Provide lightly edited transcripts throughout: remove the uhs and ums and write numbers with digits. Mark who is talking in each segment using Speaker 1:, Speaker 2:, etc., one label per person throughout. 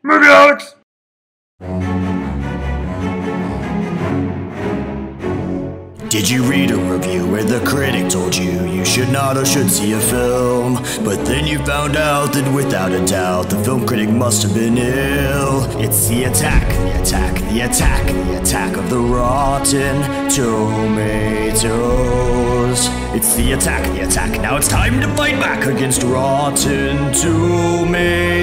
Speaker 1: Movie Holics!
Speaker 2: Did you read a review where the critic told you you should not or should see a film, but then you found out that without a doubt the film critic must have been ill? It's the attack, the attack, the attack, the attack of the Rotten Tomatoes. It's the attack, the attack. Now it's time to fight back against Rotten Tomatoes.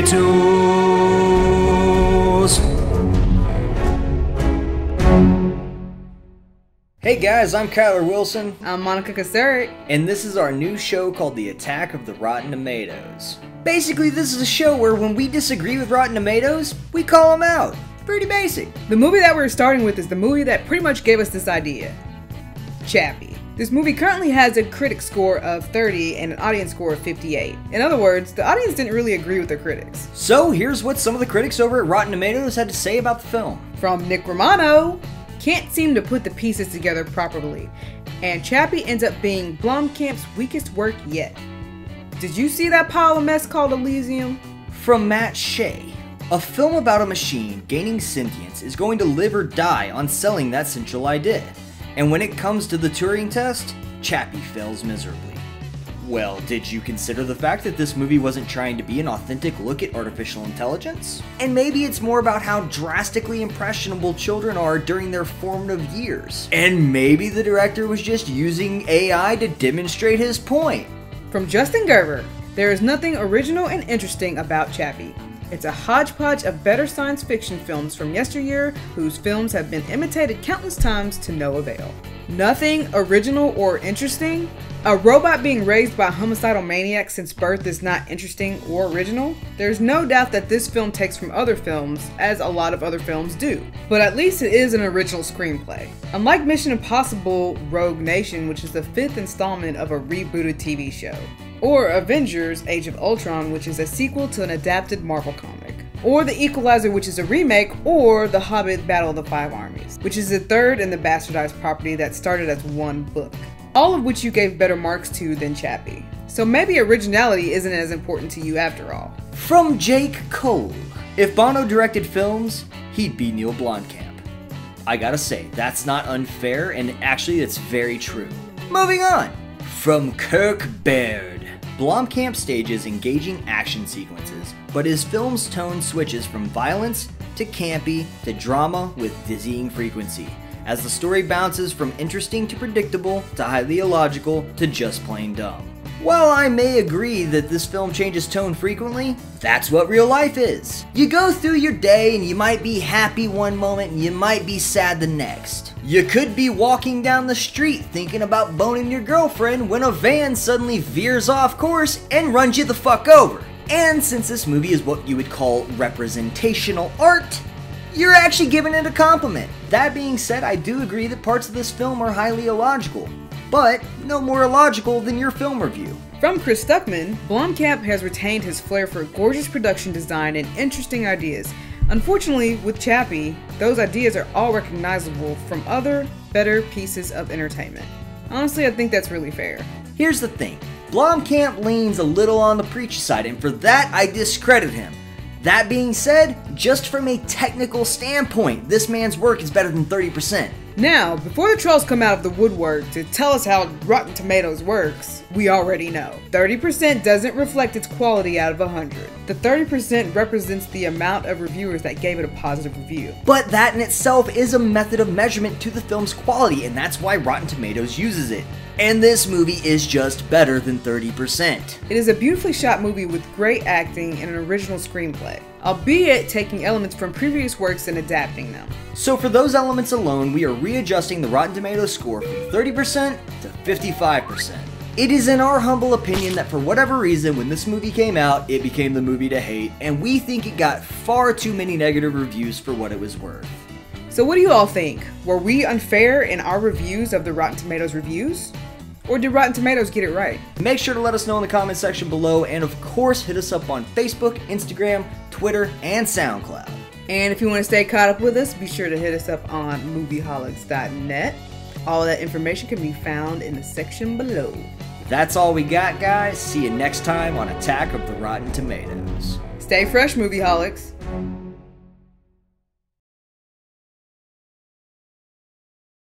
Speaker 3: Hey guys, I'm Kyler Wilson.
Speaker 4: I'm Monica Kasuric.
Speaker 3: And this is our new show called The Attack of the Rotten Tomatoes. Basically, this is a show where when we disagree with Rotten Tomatoes, we call them out. Pretty basic.
Speaker 4: The movie that we're starting with is the movie that pretty much gave us this idea. Chappie. This movie currently has a critic score of 30 and an audience score of 58. In other words, the audience didn't really agree with their critics.
Speaker 3: So here's what some of the critics over at Rotten Tomatoes had to say about the film.
Speaker 4: From Nick Romano, can't seem to put the pieces together properly, and Chappie ends up being Blomkamp's weakest work yet. Did you see that pile of mess called Elysium?
Speaker 3: From Matt Shea, a film about a machine gaining sentience is going to live or die on selling that central idea, and when it comes to the Turing test, Chappie fails miserably. Well, did you consider the fact that this movie wasn't trying to be an authentic look at artificial intelligence? And maybe it's more about how drastically impressionable children are during their formative years. And maybe the director was just using AI to demonstrate his point.
Speaker 4: From Justin Gerber, there is nothing original and interesting about Chappie. It's a hodgepodge of better science fiction films from yesteryear whose films have been imitated countless times to no avail. Nothing original or interesting? A robot being raised by a homicidal maniac since birth is not interesting or original? There's no doubt that this film takes from other films, as a lot of other films do. But at least it is an original screenplay. Unlike Mission Impossible Rogue Nation, which is the 5th installment of a rebooted TV show. Or Avengers Age of Ultron, which is a sequel to an adapted Marvel comic. Or The Equalizer, which is a remake, or The Hobbit Battle of the Five Armies, which is the third in the bastardized property that started as one book. All of which you gave better marks to than Chappie. So maybe originality isn't as important to you after all.
Speaker 3: From Jake Cole, if Bono directed films, he'd be Neil Blomkamp. I gotta say, that's not unfair, and actually it's very true. Moving on! From Kirk Baird. Blomkamp stages engaging action sequences, but his film's tone switches from violence to campy to drama with dizzying frequency, as the story bounces from interesting to predictable to highly illogical to just plain dumb. While I may agree that this film changes tone frequently, that's what real life is. You go through your day and you might be happy one moment and you might be sad the next. You could be walking down the street thinking about boning your girlfriend when a van suddenly veers off course and runs you the fuck over. And since this movie is what you would call representational art, you're actually giving it a compliment. That being said, I do agree that parts of this film are highly illogical, but no more illogical than your film review.
Speaker 4: From Chris Stuckman, Blomkamp has retained his flair for gorgeous production design and interesting ideas. Unfortunately, with Chappie, those ideas are all recognizable from other, better pieces of entertainment. Honestly, I think that's really fair.
Speaker 3: Here's the thing, Blomkamp leans a little on the preachy side, and for that I discredit him. That being said, just from a technical standpoint, this man's work is better than 30%.
Speaker 4: Now, before the trolls come out of the woodwork to tell us how Rotten Tomatoes works, we already know. 30% doesn't reflect its quality out of 100. The 30% represents the amount of reviewers that gave it a positive review.
Speaker 3: But that in itself is a method of measurement to the film's quality, and that's why Rotten Tomatoes uses it. And this movie is just better than 30%.
Speaker 4: It is a beautifully shot movie with great acting and an original screenplay, albeit taking elements from previous works and adapting them.
Speaker 3: So for those elements alone, we are readjusting the Rotten Tomatoes score from 30% to 55%. It is in our humble opinion that for whatever reason, when this movie came out, it became the movie to hate, and we think it got far too many negative reviews for what it was worth.
Speaker 4: So what do you all think? Were we unfair in our reviews of the Rotten Tomatoes reviews? Or did Rotten Tomatoes get it right?
Speaker 3: Make sure to let us know in the comment section below, and of course hit us up on Facebook, Instagram, Twitter, and SoundCloud.
Speaker 4: And if you want to stay caught up with us, be sure to hit us up on movieholics.net. All of that information can be found in the section below.
Speaker 3: That's all we got, guys. See you next time on Attack of the Rotten Tomatoes.
Speaker 4: Stay fresh, movie holics.